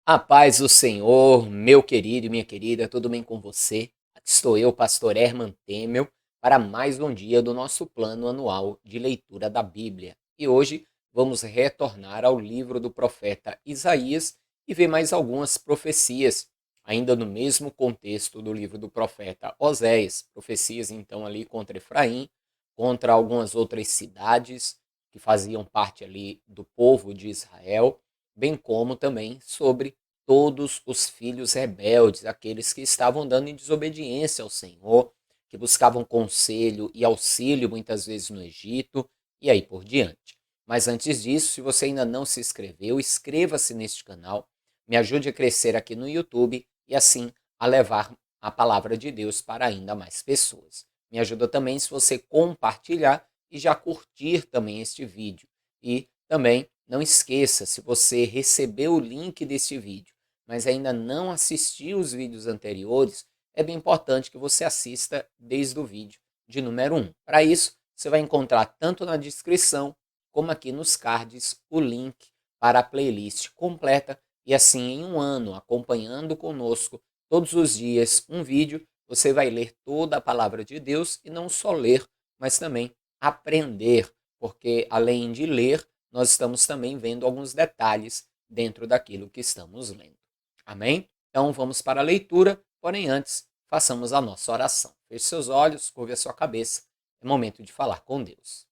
A paz do Senhor, meu querido e minha querida, tudo bem com você? Aqui estou eu, pastor Herman Temel, para mais um dia do nosso plano anual de leitura da Bíblia. E hoje vamos retornar ao livro do profeta Isaías e ver mais algumas profecias, ainda no mesmo contexto do livro do profeta Oséias. Profecias então ali contra Efraim, contra algumas outras cidades que faziam parte ali do povo de Israel, bem como também sobre todos os filhos rebeldes, aqueles que estavam andando em desobediência ao Senhor, que buscavam conselho e auxílio muitas vezes no Egito e aí por diante. Mas antes disso, se você ainda não se inscreveu, inscreva-se neste canal, me ajude a crescer aqui no YouTube e assim a levar a palavra de Deus para ainda mais pessoas. Me ajuda também se você compartilhar e já curtir também este vídeo. E também não esqueça, se você recebeu o link deste vídeo, mas ainda não assistiu os vídeos anteriores, é bem importante que você assista desde o vídeo de número 1. Para isso, você vai encontrar tanto na descrição como aqui nos cards o link para a playlist completa e assim em um ano, acompanhando conosco todos os dias um vídeo, você vai ler toda a palavra de Deus e não só ler, mas também aprender, porque além de ler, nós estamos também vendo alguns detalhes dentro daquilo que estamos lendo. Amém? Então vamos para a leitura, porém antes, façamos a nossa oração. Feche seus olhos, curve a sua cabeça. É momento de falar com Deus.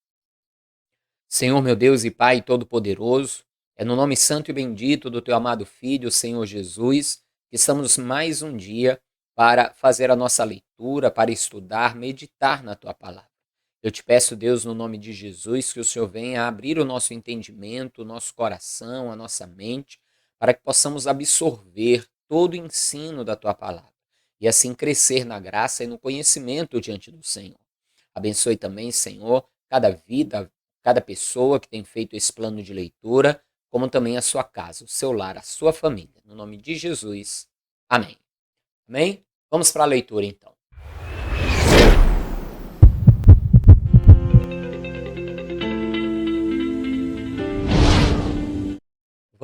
Senhor, meu Deus e Pai Todo-Poderoso, é no nome santo e bendito do Teu amado Filho, Senhor Jesus, que estamos mais um dia para fazer a nossa leitura, para estudar, meditar na Tua palavra. Eu te peço, Deus, no nome de Jesus, que o Senhor venha abrir o nosso entendimento, o nosso coração, a nossa mente, para que possamos absorver todo o ensino da Tua palavra e assim crescer na graça e no conhecimento diante do Senhor. Abençoe também, Senhor, cada vida, cada pessoa que tem feito esse plano de leitura, como também a sua casa, o seu lar, a sua família. No nome de Jesus. Amém. Amém? Vamos para a leitura então.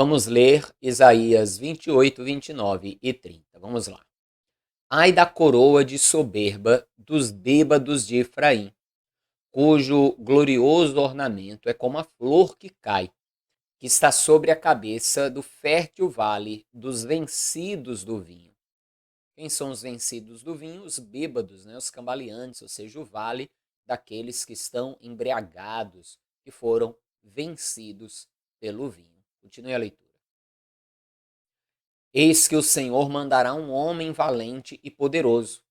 Vamos ler Isaías 28, 29 e 30. Vamos lá. Ai da coroa de soberba dos bêbados de Efraim, cujo glorioso ornamento é como a flor que cai, que está sobre a cabeça do fértil vale dos vencidos do vinho. Quem são os vencidos do vinho? Os bêbados, né? Os cambaleantes, ou seja, o vale daqueles que estão embriagados, que foram vencidos pelo vinho. Continue a leitura. Eis que o Senhor mandará um homem valente e poderoso,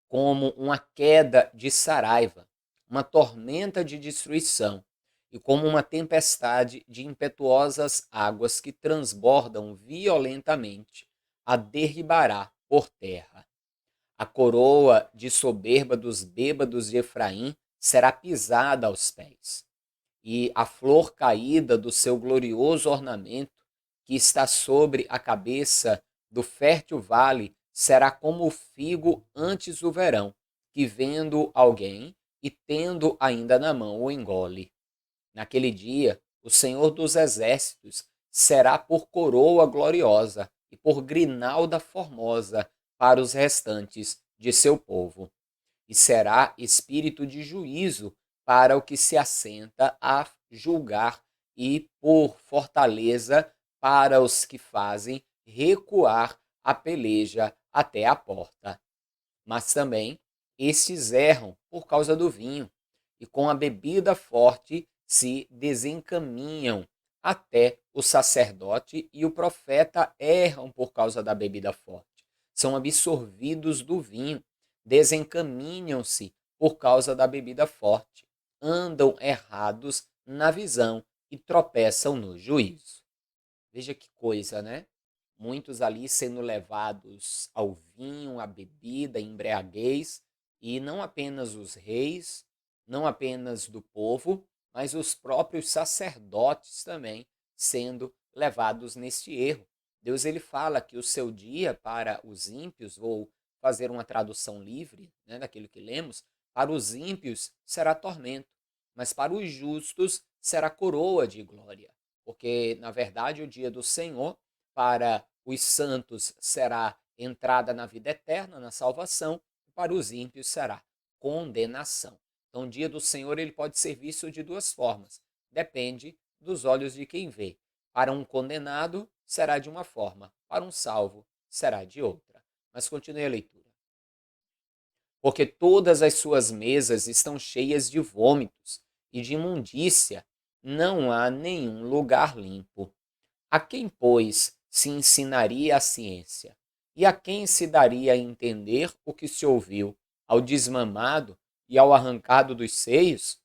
como uma queda de saraiva, uma tormenta de destruição, e como uma tempestade de impetuosas águas que transbordam violentamente, a derribará por terra. A coroa de soberba dos bêbados de Efraim será pisada aos pés, e a flor caída do seu glorioso ornamento, que está sobre a cabeça do fértil vale, será como o figo antes do verão, que vendo alguém e tendo ainda na mão o engole. Naquele dia, o Senhor dos Exércitos será por coroa gloriosa e por grinalda formosa para os restantes de seu povo. E será espírito de juízo para o que se assenta a julgar e por fortaleza para os que fazem recuar a peleja até a porta. Mas também estes erram por causa do vinho, e com a bebida forte se desencaminham. Até o sacerdote e o profeta erram por causa da bebida forte. São absorvidos do vinho, desencaminham-se por causa da bebida forte, andam errados na visão e tropeçam no juízo. Veja que coisa, né? Muitos ali sendo levados ao vinho, à bebida, à embriaguez, e não apenas os reis, não apenas do povo, mas os próprios sacerdotes também sendo levados neste erro. Deus ele fala que o seu dia para os ímpios, vou fazer uma tradução livre, né, daquilo que lemos, para os ímpios será tormento, mas para os justos será coroa de glória, porque na verdade o dia do Senhor para os santos será entrada na vida eterna, na salvação, e para os ímpios será condenação. Então, o dia do Senhor ele pode ser visto de duas formas, depende dos olhos de quem vê. Para um condenado, será de uma forma, para um salvo, será de outra. Mas continue a leitura. Porque todas as suas mesas estão cheias de vômitos e de imundícia, não há nenhum lugar limpo. A quem, pois, se ensinaria a ciência? E a quem se daria a entender o que se ouviu? Ao desmamado e ao arrancado dos seios?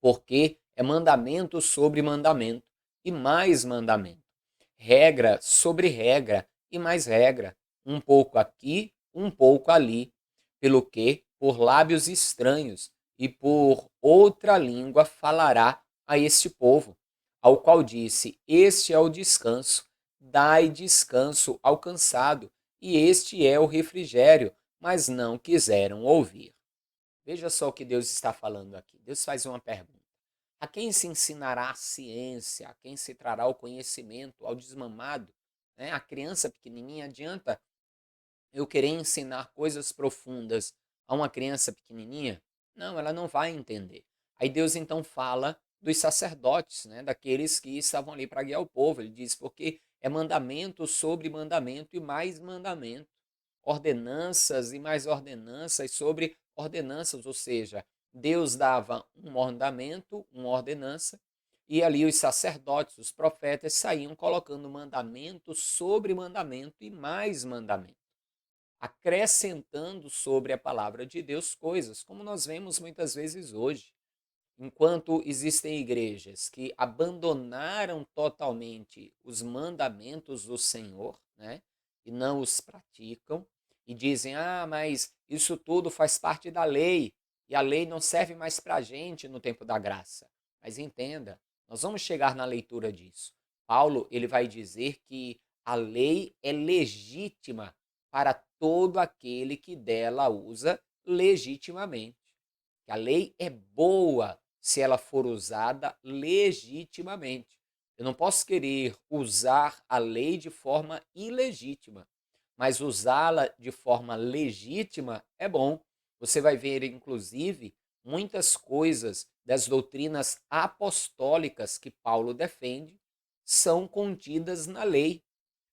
Porque é mandamento sobre mandamento, e mais mandamento. Regra sobre regra, e mais regra. Um pouco aqui, um pouco ali. Pelo que, por lábios estranhos e por outra língua falará a este povo, ao qual disse: Este é o descanso, dai descanso ao cansado, e este é o refrigério, mas não quiseram ouvir. Veja só o que Deus está falando aqui. Deus faz uma pergunta. A quem se ensinará a ciência? A quem se trará o conhecimento? Ao desmamado? Né? A criança pequenininha, adianta eu querer ensinar coisas profundas a uma criança pequenininha? Não, ela não vai entender. Aí Deus então fala dos sacerdotes, né? Daqueles que estavam ali para guiar o povo. Ele diz, porque é mandamento sobre mandamento e mais mandamento. Ordenanças e mais ordenanças sobre ordenanças, ou seja, Deus dava um mandamento, uma ordenança, e ali os sacerdotes, os profetas, saíam colocando mandamento sobre mandamento e mais mandamento, acrescentando sobre a palavra de Deus coisas, como nós vemos muitas vezes hoje. Enquanto existem igrejas que abandonaram totalmente os mandamentos do Senhor, né, e não os praticam, e dizem, mas isso tudo faz parte da lei, e a lei não serve mais para a gente no tempo da graça. Mas entenda, nós vamos chegar na leitura disso. Paulo ele vai dizer que a lei é legítima para todo aquele que dela usa legitimamente. Que a lei é boa se ela for usada legitimamente. Eu não posso querer usar a lei de forma ilegítima, mas usá-la de forma legítima é bom. Você vai ver, inclusive, muitas coisas das doutrinas apostólicas que Paulo defende são contidas na lei.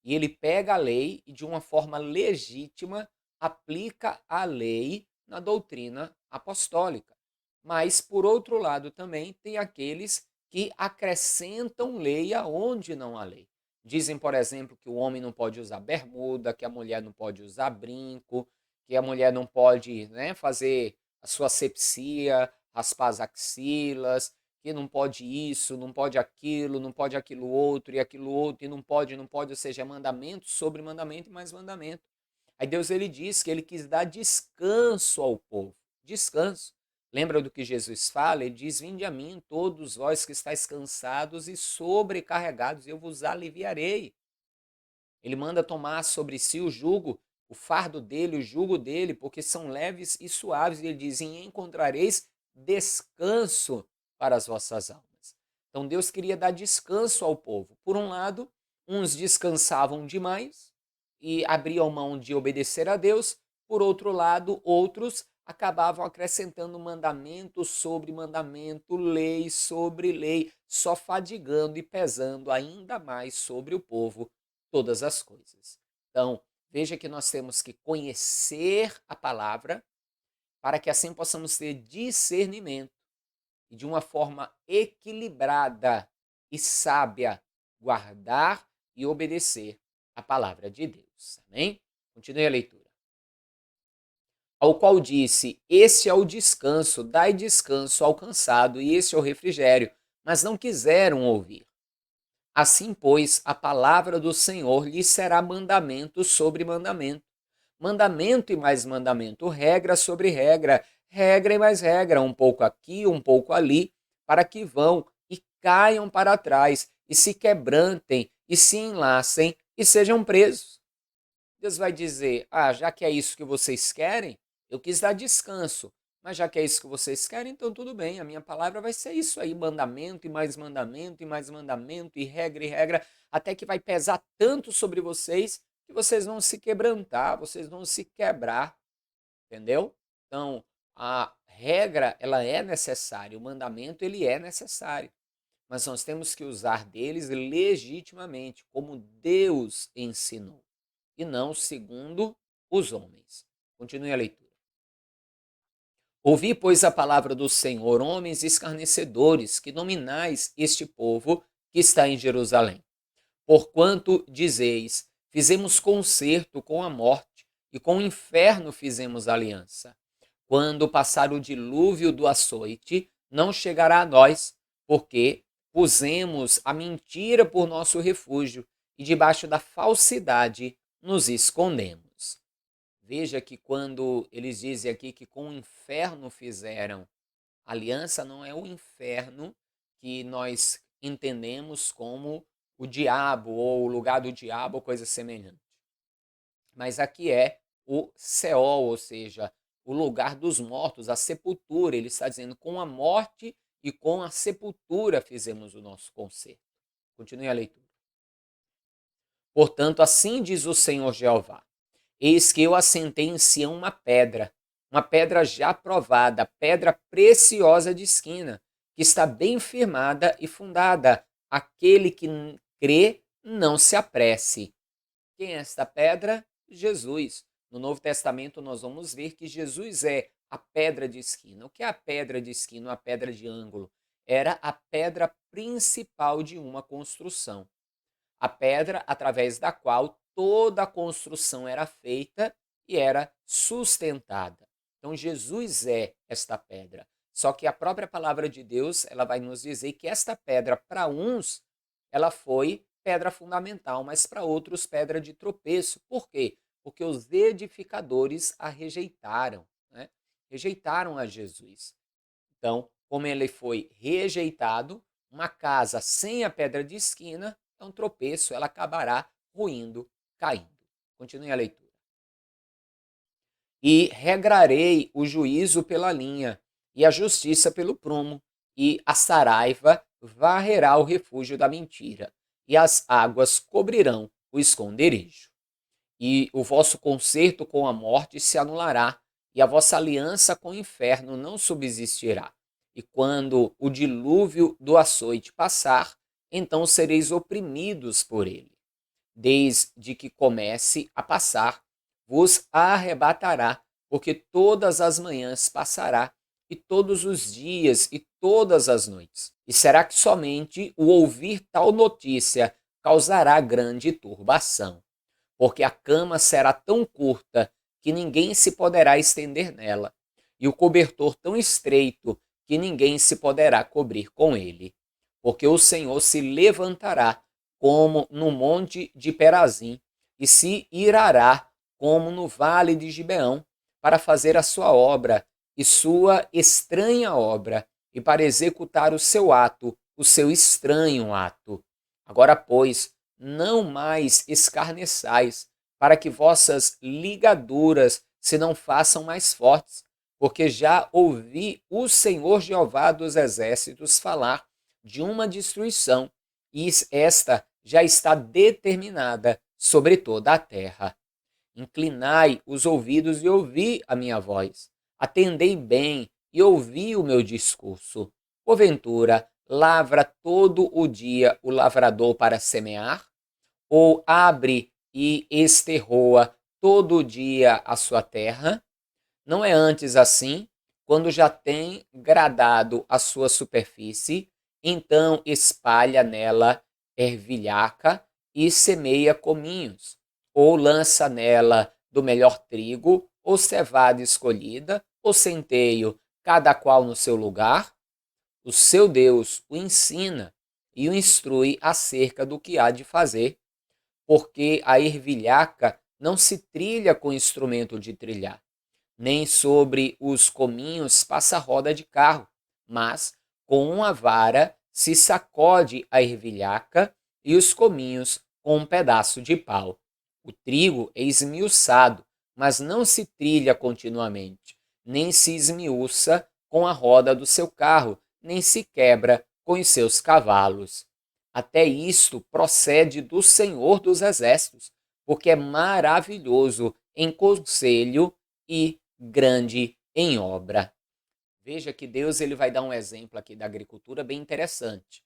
E ele pega a lei e, de uma forma legítima, aplica a lei na doutrina apostólica. Mas, por outro lado, também tem aqueles que acrescentam lei aonde não há lei. Dizem, por exemplo, que o homem não pode usar bermuda, que a mulher não pode usar brinco, que a mulher não pode, né, fazer a sua asepsia, raspar as axilas, que não pode isso, não pode aquilo, não pode aquilo outro, e não pode, não pode, ou seja, é mandamento sobre mandamento e mais mandamento. Aí Deus ele diz que ele quis dar descanso ao povo, descanso. Lembra do que Jesus fala? Ele diz, vinde a mim todos vós que estáis cansados e sobrecarregados, e eu vos aliviarei. Ele manda tomar sobre si o jugo, o fardo dele, o jugo dele, porque são leves e suaves. E ele diz, e encontrareis descanso para as vossas almas. Então Deus queria dar descanso ao povo. Por um lado, uns descansavam demais e abriam mão de obedecer a Deus. Por outro lado, outros acabavam acrescentando mandamento sobre mandamento, lei sobre lei, só fadigando e pesando ainda mais sobre o povo todas as coisas. Então, veja que nós temos que conhecer a palavra para que assim possamos ter discernimento e de uma forma equilibrada e sábia guardar e obedecer a palavra de Deus. Amém? Continue a leitura. Ao qual disse, esse é o descanso, dai descanso ao cansado, e esse é o refrigério, mas não quiseram ouvir. Assim, pois, a palavra do Senhor lhes será mandamento sobre mandamento, mandamento e mais mandamento, regra sobre regra, regra e mais regra, um pouco aqui, um pouco ali, para que vão e caiam para trás, e se quebrantem, e se enlacem, e sejam presos. Deus vai dizer, já que é isso que vocês querem, eu quis dar descanso, Mas já que é isso que vocês querem, então tudo bem, a minha palavra vai ser isso aí, mandamento e mais mandamento e mais mandamento e regra, até que vai pesar tanto sobre vocês que vocês vão se quebrantar, vocês vão se quebrar, entendeu? Então, a regra, ela é necessária, o mandamento, ele é necessário, mas nós temos que usar deles legitimamente, como Deus ensinou, e não segundo os homens. Continue a leitura. Ouvi, pois, a palavra do Senhor, homens escarnecedores, que dominais este povo que está em Jerusalém. Porquanto dizeis, fizemos concerto com a morte, e com o inferno fizemos aliança. Quando passar o dilúvio do açoite, não chegará a nós, porque pusemos a mentira por nosso refúgio, e debaixo da falsidade nos escondemos. Veja que quando eles dizem aqui que com o inferno fizeram aliança, não é o inferno que nós entendemos como o diabo ou o lugar do diabo ou coisa semelhante. Mas aqui é o Seol, ou seja, o lugar dos mortos, a sepultura. Ele está dizendo, com a morte e com a sepultura fizemos o nosso concerto. Continue a leitura. Portanto, assim diz o Senhor Jeová: eis que eu assentei em Sião uma pedra já provada, pedra preciosa de esquina, que está bem firmada e fundada. Aquele que crê, não se apresse. Quem é esta pedra? Jesus. No Novo Testamento nós vamos ver que Jesus é a pedra de esquina. O que é a pedra de esquina, a pedra de ângulo? Era a pedra principal de uma construção. A pedra através da qual toda a construção era feita e era sustentada. Então Jesus é esta pedra. Só que a própria palavra de Deus, ela vai nos dizer que esta pedra, para uns, ela foi pedra fundamental, mas para outros, pedra de tropeço. Por quê? Porque os edificadores a rejeitaram, né? Rejeitaram a Jesus. Então, como ele foi rejeitado, uma casa sem a pedra de esquina é um tropeço, ela acabará ruindo, caindo. Continue a leitura. E regrarei o juízo pela linha, e a justiça pelo prumo, e a saraiva varrerá o refúgio da mentira, e as águas cobrirão o esconderijo. E o vosso concerto com a morte se anulará, e a vossa aliança com o inferno não subsistirá. E quando o dilúvio do açoite passar, então sereis oprimidos por ele. Desde que comece a passar, vos arrebatará, porque todas as manhãs passará, e todos os dias e todas as noites. E será que somente o ouvir tal notícia causará grande turbação? Porque a cama será tão curta que ninguém se poderá estender nela, e o cobertor tão estreito que ninguém se poderá cobrir com ele. Porque o Senhor se levantará como no monte de Perazim, e se irará como no vale de Gibeão, para fazer a sua obra e sua estranha obra, e para executar o seu ato, o seu estranho ato. Agora, pois, não mais escarneçais, para que vossas ligaduras se não façam mais fortes, porque já ouvi o Senhor Jeová dos exércitos falar de uma destruição, e esta já está determinada sobre toda a terra. Inclinai os ouvidos e ouvi a minha voz. Atendei bem e ouvi o meu discurso. Porventura, lavra todo o dia o lavrador para semear? Ou abre e esterroa todo o dia a sua terra? Não é antes assim, quando já tem gradado a sua superfície, então espalha nela ervilhaca e semeia cominhos, ou lança nela do melhor trigo, ou cevada escolhida, ou centeio, cada qual no seu lugar? O seu Deus o ensina e o instrui acerca do que há de fazer, porque a ervilhaca não se trilha com instrumento de trilhar, nem sobre os cominhos passa roda de carro, mas com uma vara se sacode a ervilhaca e os cominhos com um pedaço de pau. O trigo é esmiuçado, mas não se trilha continuamente, nem se esmiuça com a roda do seu carro, nem se quebra com os seus cavalos. Até isto procede do Senhor dos Exércitos, porque é maravilhoso em conselho e grande em obra. Veja que Deus ele vai dar um exemplo aqui da agricultura bem interessante,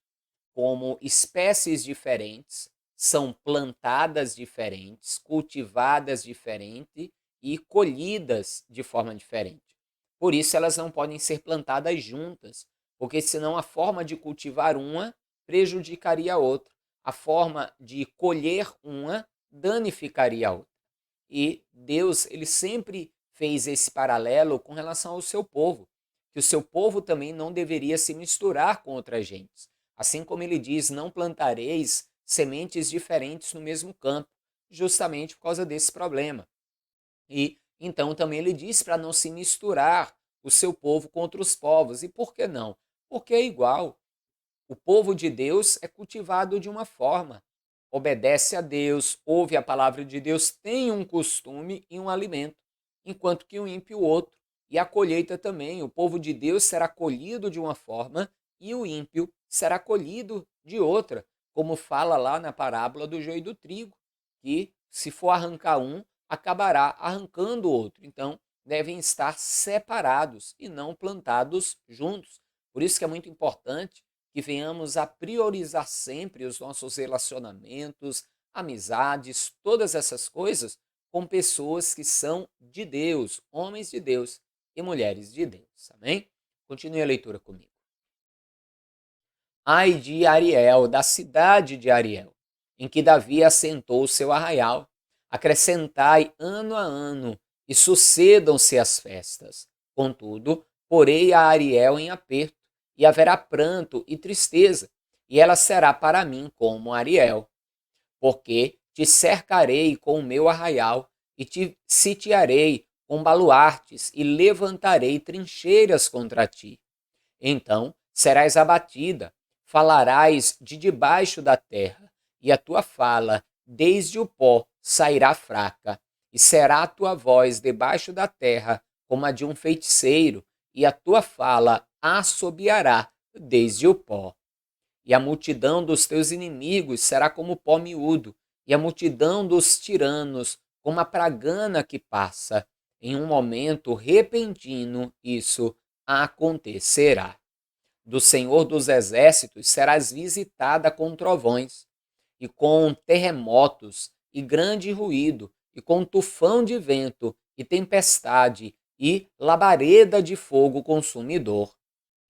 como espécies diferentes são plantadas diferentes, cultivadas diferente e colhidas de forma diferente. Por isso elas não podem ser plantadas juntas, porque senão a forma de cultivar uma prejudicaria a outra, a forma de colher uma danificaria a outra. E Deus, ele sempre fez esse paralelo com relação ao seu povo, que o seu povo também não deveria se misturar com outras gentes. Assim como ele diz, não plantareis sementes diferentes no mesmo campo, justamente por causa desse problema. E então também ele diz para não se misturar o seu povo com outros povos. E por que não? Porque é igual. O povo de Deus é cultivado de uma forma, obedece a Deus, ouve a palavra de Deus, tem um costume e um alimento, enquanto que o ímpio outro. E a colheita também, o povo de Deus será colhido de uma forma e o ímpio será colhido de outra, como fala lá na parábola do joio e do trigo, que se for arrancar um, acabará arrancando o outro. Então, devem estar separados e não plantados juntos. Por isso que é muito importante que venhamos a priorizar sempre os nossos relacionamentos, amizades, todas essas coisas com pessoas que são de Deus, homens de Deus e mulheres de Deus. Amém? Continue a leitura comigo. Ai de Ariel, da cidade de Ariel, em que Davi assentou o seu arraial. Acrescentai ano a ano, e sucedam-se as festas. Contudo, porei a Ariel em aperto, e haverá pranto e tristeza, e ela será para mim como Ariel. Porque te cercarei com o meu arraial, e te sitiarei com baluartes, e levantarei trincheiras contra ti. Então serás abatida, falarás de debaixo da terra, e a tua fala desde o pó sairá fraca, e será a tua voz debaixo da terra como a de um feiticeiro, e a tua fala assobiará desde o pó. E a multidão dos teus inimigos será como pó miúdo, e a multidão dos tiranos como a pragana que passa. Em um momento repentino isso acontecerá. Do Senhor dos Exércitos serás visitada com trovões, e com terremotos, e grande ruído, e com tufão de vento, e tempestade, e labareda de fogo consumidor.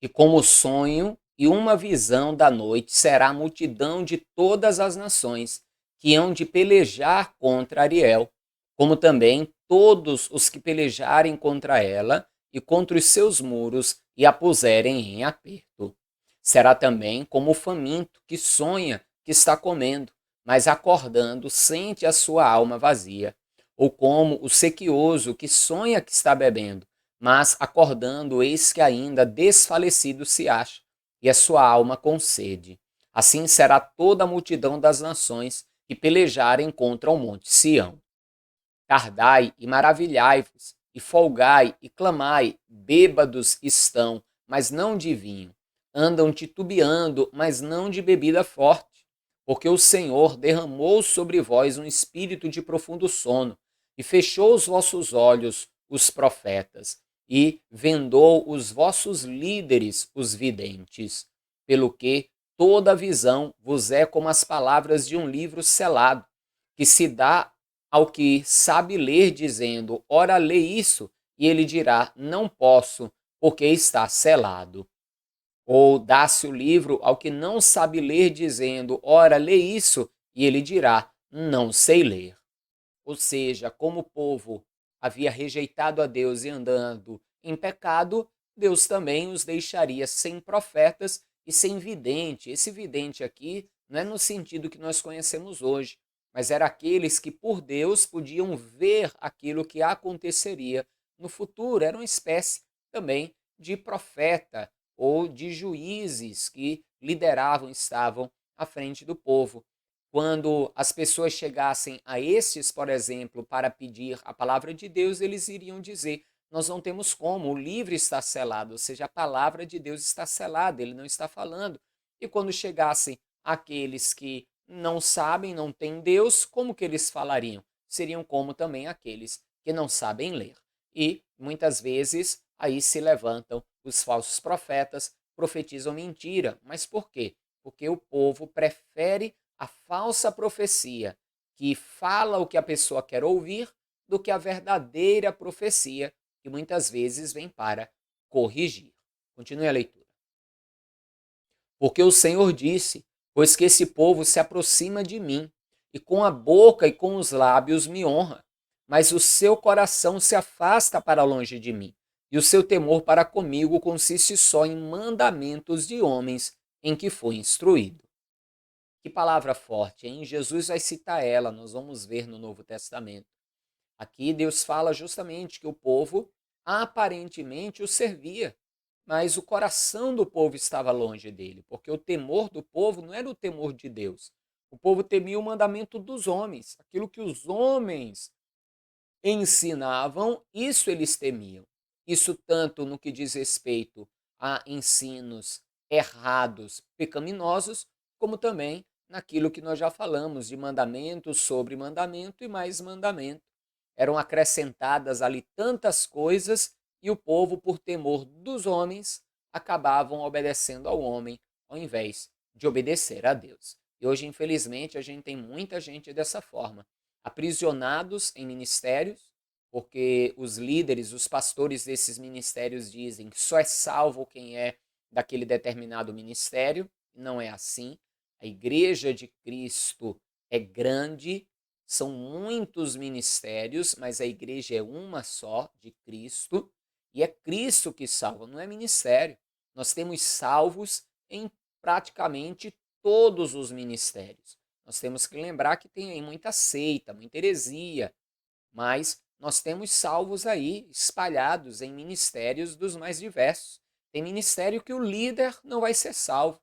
E como sonho e uma visão da noite será a multidão de todas as nações que hão de pelejar contra Ariel, como também todos os que pelejarem contra ela e contra os seus muros e a puserem em aperto. Será também como o faminto que sonha que está comendo, mas acordando sente a sua alma vazia, ou como o sequioso que sonha que está bebendo, mas acordando eis que ainda desfalecido se acha, e a sua alma com sede. Assim será toda a multidão das nações que pelejarem contra o monte Sião. Tardai e maravilhai-vos, e folgai e clamai, bêbados estão, mas não de vinho. Andam titubeando, mas não de bebida forte. Porque o Senhor derramou sobre vós um espírito de profundo sono, e fechou os vossos olhos, os profetas, e vendou os vossos líderes, os videntes. Pelo que toda visão vos é como as palavras de um livro selado, que se dá ao que sabe ler, dizendo: ora, lê isso, e ele dirá: não posso, porque está selado. Ou dá-se o livro ao que não sabe ler, dizendo: ora, lê isso, e ele dirá: não sei ler. Ou seja, como o povo havia rejeitado a Deus e andando em pecado, Deus também os deixaria sem profetas e sem vidente. Esse vidente aqui não é no sentido que nós conhecemos hoje, mas era aqueles que por Deus podiam ver aquilo que aconteceria no futuro. Era uma espécie também de profeta ou de juízes que lideravam, estavam à frente do povo. Quando as pessoas chegassem a estes, por exemplo, para pedir a palavra de Deus, eles iriam dizer: nós não temos como, o livro está selado, ou seja, a palavra de Deus está selada, ele não está falando. E quando chegassem aqueles que não sabem, não têm Deus, como que eles falariam? Seriam como também aqueles que não sabem ler. E muitas vezes aí se levantam os falsos profetas, profetizam mentira. Mas por quê? Porque o povo prefere a falsa profecia, que fala o que a pessoa quer ouvir, do que a verdadeira profecia, que muitas vezes vem para corrigir. Continue a leitura. Porque o Senhor disse: pois que esse povo se aproxima de mim, e com a boca e com os lábios me honra, mas o seu coração se afasta para longe de mim, e o seu temor para comigo consiste só em mandamentos de homens em que foi instruído. Que palavra forte, hein? Jesus vai citar ela, nós vamos ver no Novo Testamento. Aqui Deus fala justamente que o povo aparentemente o servia, mas o coração do povo estava longe dele, porque o temor do povo não era o temor de Deus. O povo temia o mandamento dos homens, aquilo que os homens ensinavam, isso eles temiam. Isso tanto no que diz respeito a ensinos errados, pecaminosos, como também naquilo que nós já falamos de mandamento sobre mandamento e mais mandamento. Eram acrescentadas ali tantas coisas e o povo, por temor dos homens, acabavam obedecendo ao homem ao invés de obedecer a Deus. E hoje, infelizmente, a gente tem muita gente dessa forma, aprisionados em ministérios, porque os líderes, os pastores desses ministérios dizem que só é salvo quem é daquele determinado ministério. Não é assim. A igreja de Cristo é grande, são muitos ministérios, mas a igreja é uma só, de Cristo, e é Cristo que salva, não é ministério. Nós temos salvos em praticamente todos os ministérios. Nós temos que lembrar que tem aí muita seita, muita heresia, mas nós temos salvos aí espalhados em ministérios dos mais diversos. Tem ministério que o líder não vai ser salvo,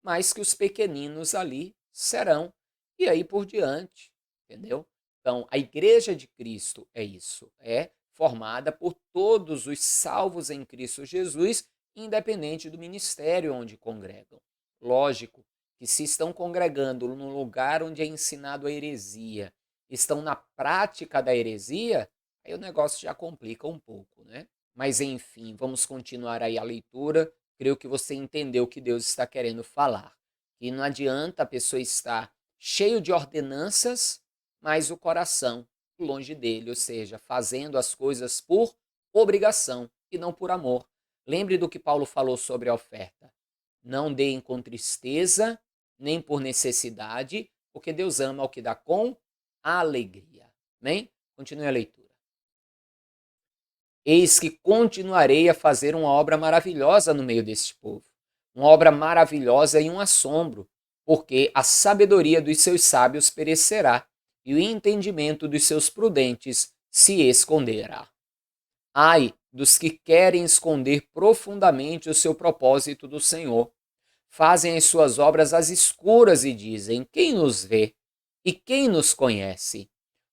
mas que os pequeninos ali serão, e aí por diante, entendeu? Então, a igreja de Cristo é isso, é formada por todos os salvos em Cristo Jesus, independente do ministério onde congregam. Lógico que se estão congregando num lugar onde é ensinado a heresia, estão na prática da heresia, aí o negócio já complica um pouco, né? Mas enfim, vamos continuar aí a leitura. Creio que você entendeu o que Deus está querendo falar. E não adianta a pessoa estar cheio de ordenanças, mas o coração longe dele, ou seja, fazendo as coisas por obrigação e não por amor. Lembre do que Paulo falou sobre a oferta. Não deem com tristeza, nem por necessidade, porque Deus ama o que dá com alegria. Amém? Continue a leitura. Eis que continuarei a fazer uma obra maravilhosa no meio deste povo, uma obra maravilhosa e um assombro, porque a sabedoria dos seus sábios perecerá e o entendimento dos seus prudentes se esconderá. Ai dos que querem esconder profundamente o seu propósito do Senhor. Fazem as suas obras às escuras e dizem: quem nos vê? E quem nos conhece?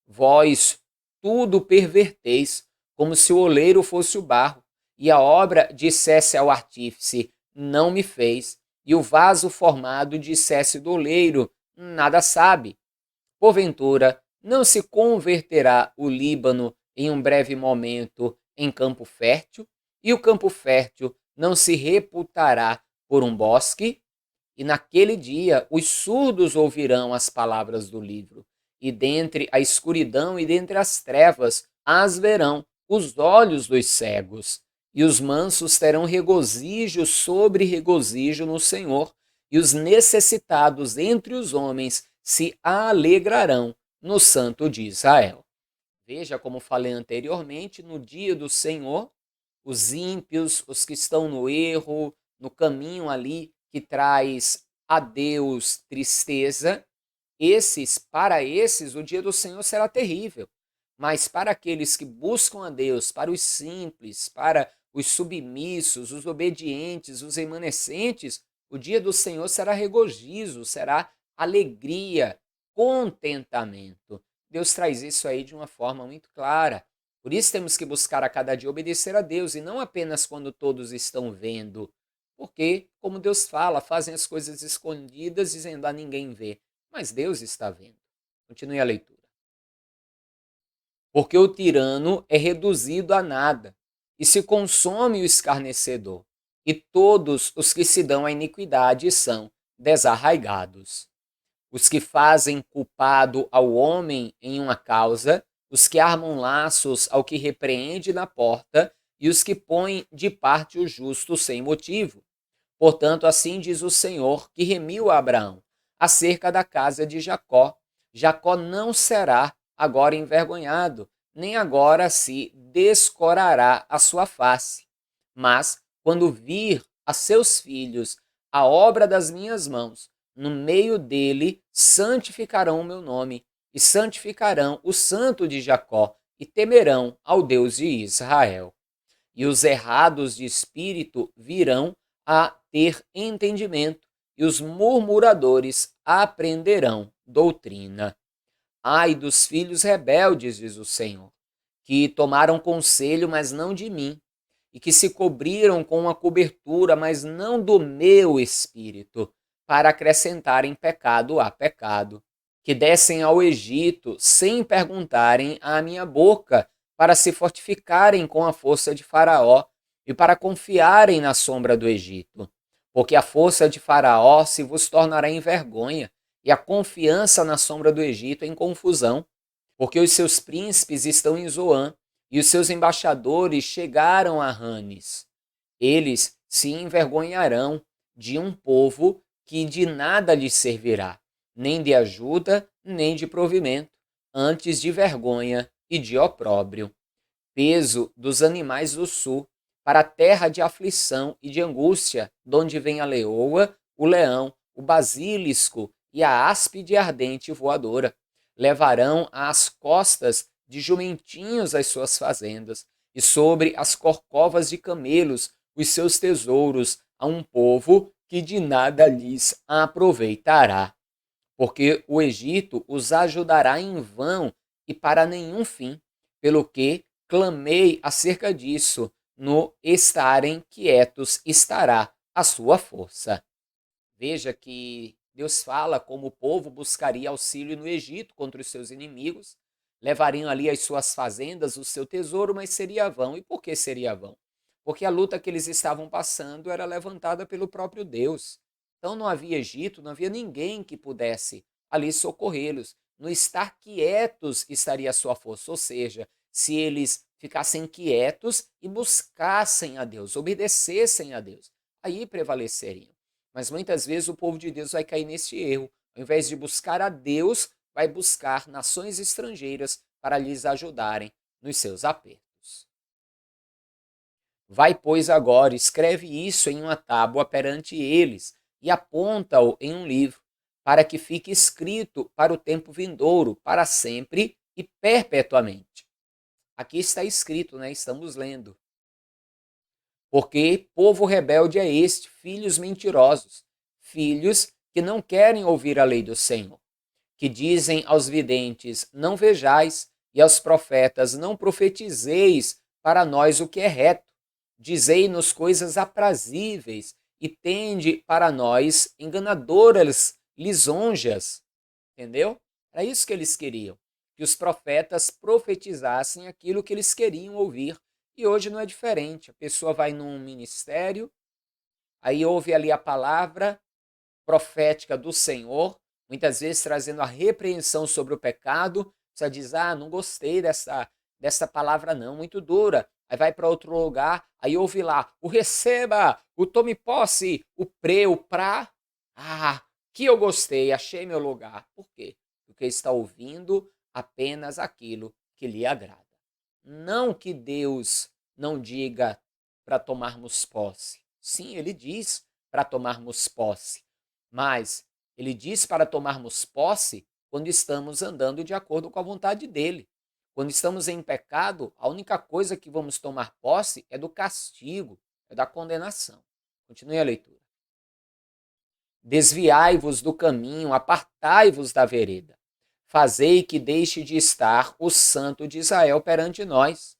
Vós tudo perverteis, como se o oleiro fosse o barro, e a obra dissesse ao artífice: não me fez, e o vaso formado dissesse do oleiro: nada sabe. Porventura, não se converterá o Líbano em um breve momento em campo fértil, e o campo fértil não se reputará por um bosque? E naquele dia os surdos ouvirão as palavras do livro, e dentre a escuridão e dentre as trevas as verão os olhos dos cegos. E os mansos terão regozijo sobre regozijo no Senhor, e os necessitados entre os homens se alegrarão no Santo de Israel. Veja, como falei anteriormente, no dia do Senhor, os ímpios, os que estão no erro, no caminho ali que traz a Deus tristeza, para esses, o dia do Senhor será terrível. Mas para aqueles que buscam a Deus, para os simples, para os submissos, os obedientes, os remanescentes, o dia do Senhor será regozijo, será alegria, contentamento. Deus traz isso aí de uma forma muito clara, Por isso temos que buscar a cada dia obedecer a Deus e não apenas quando todos estão vendo. Porque, como Deus fala, fazem as coisas escondidas dizendo a ninguém vê, mas Deus está vendo. Continue a leitura. Porque o tirano é reduzido a nada e se consome o escarnecedor, e todos os que se dão à iniquidade são desarraigados. Os que fazem culpado ao homem em uma causa, os que armam laços ao que repreende na porta, e os que põem de parte o justo sem motivo. Portanto, assim diz o Senhor, que remiu a Abraão, acerca da casa de Jacó. Jacó não será agora envergonhado, nem agora se descorará a sua face. Mas, quando vir a seus filhos a obra das minhas mãos, no meio dele santificarão o meu nome, e santificarão o santo de Jacó, e temerão ao Deus de Israel. E os errados de espírito virão a ter entendimento, e os murmuradores aprenderão doutrina. Ai dos filhos rebeldes, diz o Senhor, que tomaram conselho, mas não de mim, e que se cobriram com uma cobertura, mas não do meu espírito, para acrescentarem pecado a pecado, que descem ao Egito sem perguntarem à minha boca, para se fortificarem com a força de Faraó e para confiarem na sombra do Egito. Porque a força de Faraó se vos tornará em vergonha, e a confiança na sombra do Egito em confusão. Porque os seus príncipes estão em Zoã, e os seus embaixadores chegaram a Ranes. Eles se envergonharão de um povo que de nada lhes servirá, nem de ajuda, nem de provimento, antes de vergonha e de opróbrio. Peso dos animais do sul, para a terra de aflição e de angústia, donde vem a leoa, o leão, o basilisco e a áspide ardente voadora. Levarão às costas de jumentinhos as suas fazendas, e sobre as corcovas de camelos os seus tesouros, a um povo que de nada lhes aproveitará. Porque o Egito os ajudará em vão e para nenhum fim, pelo que clamei acerca disso, no estarem quietos estará a sua força. Veja que Deus fala como o povo buscaria auxílio no Egito contra os seus inimigos, levariam ali as suas fazendas, o seu tesouro, mas seria vão. E por que seria vão? Porque a luta que eles estavam passando era levantada pelo próprio Deus. Então não havia Egito, não havia ninguém que pudesse ali socorrê-los. No estar quietos estaria a sua força, ou seja, se eles ficassem quietos e buscassem a Deus, obedecessem a Deus, aí prevaleceriam. Mas muitas vezes o povo de Deus vai cair neste erro. Ao invés de buscar a Deus, vai buscar nações estrangeiras para lhes ajudarem nos seus apertos. Vai, pois, agora, escreve isso em uma tábua perante eles e aponta-o em um livro, para que fique escrito para o tempo vindouro, para sempre e perpetuamente. Aqui está escrito, né? Estamos lendo. Porque povo rebelde é este, filhos mentirosos, filhos que não querem ouvir a lei do Senhor, que dizem aos videntes, não vejais, e aos profetas, não profetizeis para nós o que é reto, dizei-nos coisas aprazíveis, e tende para nós enganadoras lisonjas. Entendeu? Era isso que eles queriam, que os profetas profetizassem aquilo que eles queriam ouvir. E hoje não é diferente. A pessoa vai num ministério, aí ouve ali a palavra profética do Senhor, muitas vezes trazendo a repreensão sobre o pecado. Você diz, não gostei dessa palavra não, muito dura. Aí vai para outro lugar, aí ouve lá, o receba, o tome posse, o pre, o pra. Que eu gostei, achei meu lugar. Por quê? Porque está ouvindo apenas aquilo que lhe agrada. Não que Deus não diga para tomarmos posse. Sim, ele diz para tomarmos posse. Mas ele diz para tomarmos posse quando estamos andando de acordo com a vontade dele. Quando estamos em pecado, a única coisa que vamos tomar posse é do castigo, é da condenação. Continue a leitura. Desviai-vos do caminho, apartai-vos da vereda. fazei que deixe de estar o Santo de Israel perante nós.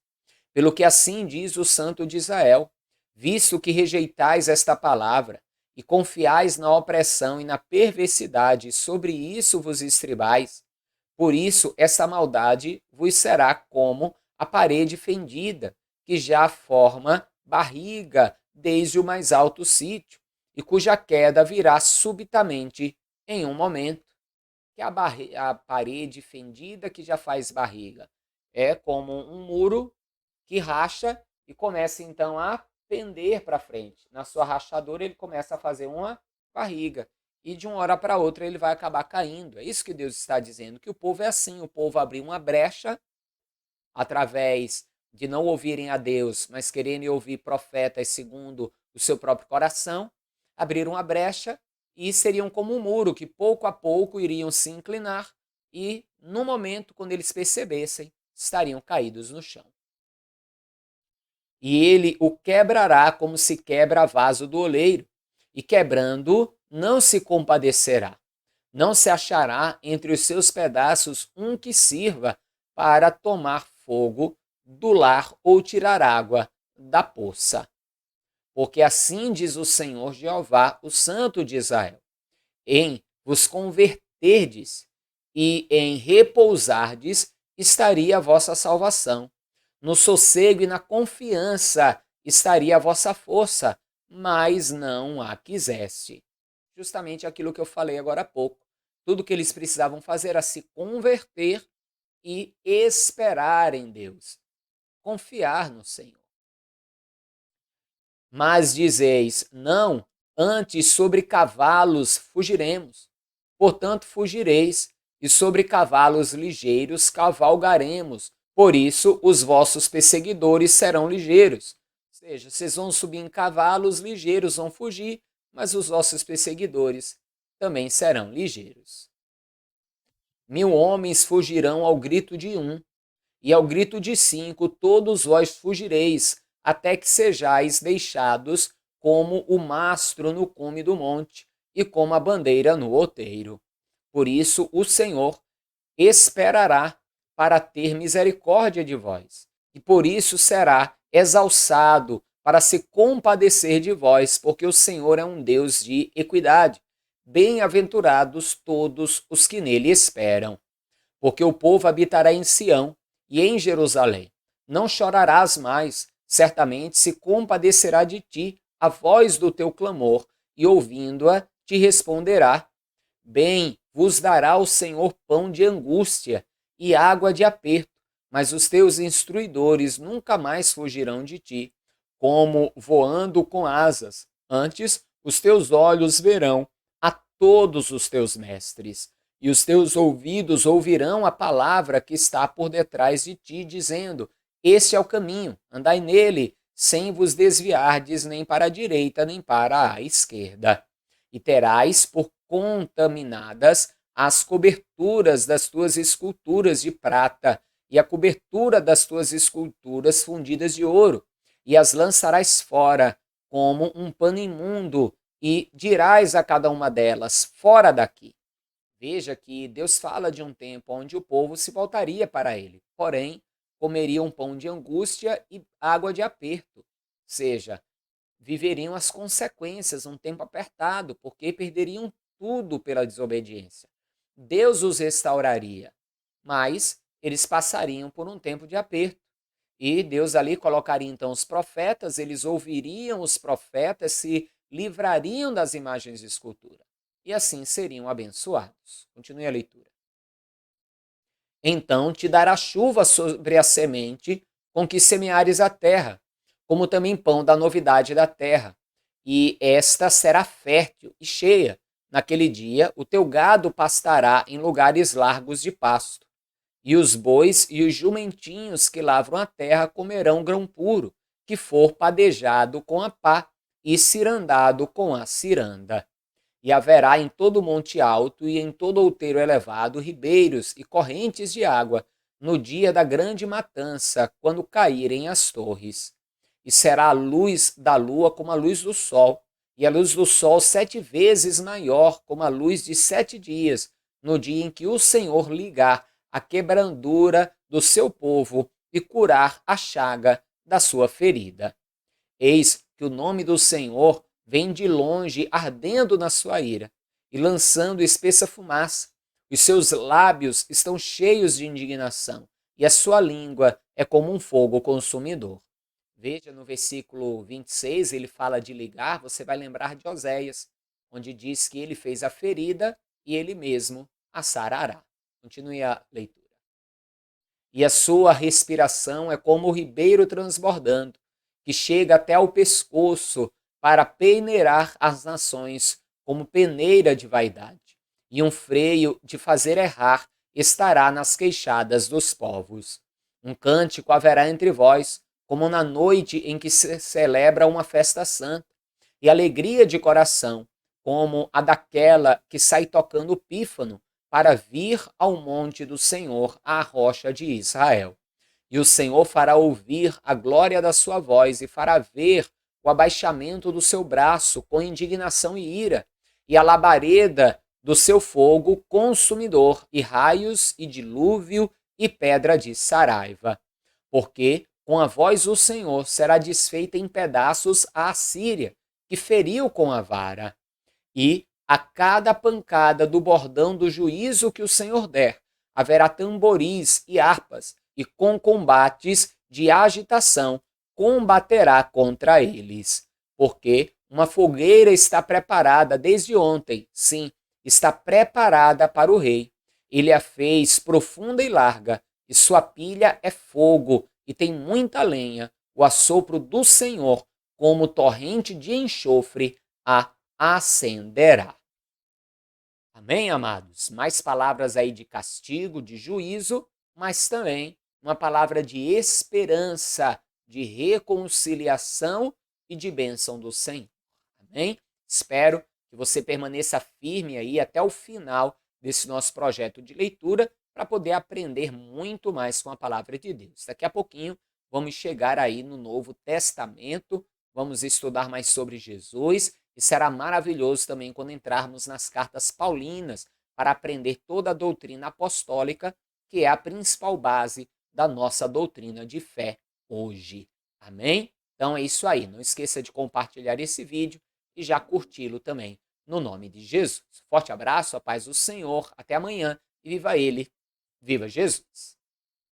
Pelo que assim diz o Santo de Israel, visto que rejeitais esta palavra, e confiais na opressão e na perversidade, sobre isso vos estribais. Por isso, essa maldade vos será como a parede fendida, que já forma barriga desde o mais alto sítio, e cuja queda virá subitamente em um momento. Que a parede fendida que já faz barriga é como um muro que racha e começa então a pender para frente. Na sua rachadura ele começa a fazer uma barriga e de uma hora para outra ele vai acabar caindo. É isso que Deus está dizendo, que o povo é assim, o povo abriu uma brecha através de não ouvirem a Deus, mas quererem ouvir profetas segundo o seu próprio coração, abriram uma brecha e seriam como um muro que pouco a pouco iriam se inclinar e no momento quando eles percebessem, estariam caídos no chão. E ele o quebrará como se quebra vaso do oleiro, e quebrando, não se compadecerá. Não se achará entre os seus pedaços um que sirva para tomar fogo do lar ou tirar água da poça. Porque assim diz o Senhor Jeová, o Santo de Israel: em vos converterdes e em repousardes estaria a vossa salvação. No sossego e na confiança estaria a vossa força, mas não a quiseste. Justamente aquilo que eu falei agora há pouco. Tudo que eles precisavam fazer era se converter e esperar em Deus, confiar no Senhor. Mas dizeis, não, antes sobre cavalos fugiremos. Portanto, fugireis, e sobre cavalos ligeiros cavalgaremos. Por isso, os vossos perseguidores serão ligeiros. Ou seja, vocês vão subir em cavalos ligeiros, vão fugir, mas os vossos perseguidores também serão ligeiros. 1000 homens fugirão ao grito de um, e ao grito de 5 todos vós fugireis, até que sejais deixados como o mastro no cume do monte e como a bandeira no outeiro. Por isso o Senhor esperará para ter misericórdia de vós, e por isso será exalçado para se compadecer de vós, porque o Senhor é um Deus de equidade. Bem-aventurados todos os que nele esperam, porque o povo habitará em Sião e em Jerusalém. Não chorarás mais, certamente se compadecerá de ti a voz do teu clamor, e ouvindo-a te responderá. Bem, vos dará o Senhor pão de angústia e água de aperto, mas os teus instruidores nunca mais fugirão de ti, como voando com asas. Antes, os teus olhos verão a todos os teus mestres, e os teus ouvidos ouvirão a palavra que está por detrás de ti, dizendo: este é o caminho, andai nele, sem vos desviardes nem para a direita, nem para a esquerda. E terás por contaminadas as coberturas das tuas esculturas de prata, e a cobertura das tuas esculturas fundidas de ouro, e as lançarás fora como um pano imundo, e dirás a cada uma delas: fora daqui. Veja que Deus fala de um tempo onde o povo se voltaria para ele, porém comeriam pão de angústia e água de aperto, ou seja, viveriam as consequências, um tempo apertado, porque perderiam tudo pela desobediência. Deus os restauraria, mas eles passariam por um tempo de aperto. E Deus ali colocaria então os profetas, eles ouviriam os profetas, se livrariam das imagens de escultura. E assim seriam abençoados. Continue a leitura. Então te dará chuva sobre a semente com que semeares a terra, como também pão da novidade da terra. E esta será fértil e cheia. Naquele dia o teu gado pastará em lugares largos de pasto. E os bois e os jumentinhos que lavram a terra comerão grão puro, que for padejado com a pá e cirandado com a ciranda. E haverá em todo monte alto e em todo outeiro elevado ribeiros e correntes de água, no dia da grande matança, quando caírem as torres. E será a luz da lua como a luz do sol, e a luz do sol 7 vezes maior como a luz de 7 dias, no dia em que o Senhor ligar a quebrandura do seu povo e curar a chaga da sua ferida. Eis que o nome do Senhor vem de longe ardendo na sua ira e lançando espessa fumaça. Os seus lábios estão cheios de indignação e a sua língua é como um fogo consumidor. Veja no versículo 26, ele fala de ligar, você vai lembrar de Oséias, onde diz que ele fez a ferida e ele mesmo a sarará. Continue a leitura. E a sua respiração é como o ribeiro transbordando, que chega até ao pescoço para peneirar as nações como peneira de vaidade. E um freio de fazer errar estará nas queixadas dos povos. Um cântico haverá entre vós, como na noite em que se celebra uma festa santa, e alegria de coração, como a daquela que sai tocando pífano, para vir ao monte do Senhor, à rocha de Israel. E o Senhor fará ouvir a glória da sua voz e fará ver o abaixamento do seu braço com indignação e ira, e a labareda do seu fogo consumidor, e raios e dilúvio e pedra de saraiva. Porque com a voz do Senhor será desfeita em pedaços a Assíria, que feriu com a vara. E a cada pancada do bordão do juízo que o Senhor der, haverá tamboris e harpas, e com combates de agitação combaterá contra eles. Porque uma fogueira está preparada desde ontem, sim, está preparada para o rei. Ele a fez profunda e larga, e sua pilha é fogo, e tem muita lenha. O assopro do Senhor, como torrente de enxofre, a acenderá. Amém, amados? Mais palavras aí de castigo, de juízo, mas também uma palavra de esperança, de reconciliação e de bênção do Senhor. Amém? Espero que você permaneça firme aí até o final desse nosso projeto de leitura para poder aprender muito mais com a palavra de Deus. Daqui a pouquinho vamos chegar aí no Novo Testamento, vamos estudar mais sobre Jesus e será maravilhoso também quando entrarmos nas cartas paulinas para aprender toda a doutrina apostólica, que é a principal base da nossa doutrina de fé hoje. Amém? Então é isso aí. Não esqueça de compartilhar esse vídeo e já curti-lo também, no nome de Jesus. Forte abraço, a paz do Senhor, até amanhã e viva Ele, viva Jesus!